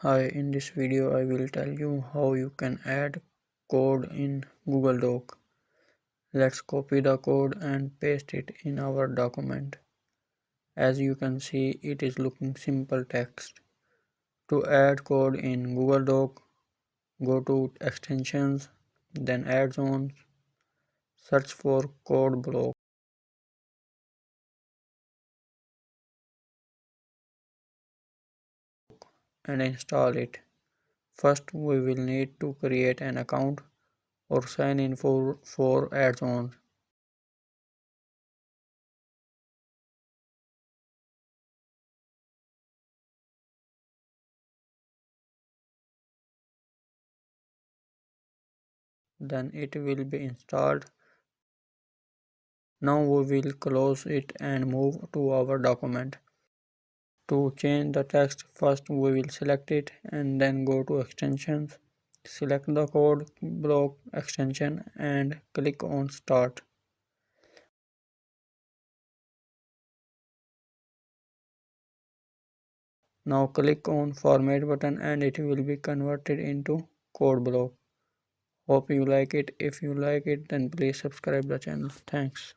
Hi, in this video I will tell you how you can add code in Google Doc. Let's copy the code and paste it in our document. As you can see, it is looking simple text. To add code in Google Doc, go to extensions, then add zones, search for code block and install it. First we will need to create an account or sign in for add zones. Then it will be installed. Now we will close it and move to our document. To change the text, first we will select it and then go to extensions. Select the code block extension and click on start. Now click on format button and it will be converted into code block. Hope you like it. If you like it, then please subscribe the channel. Thanks.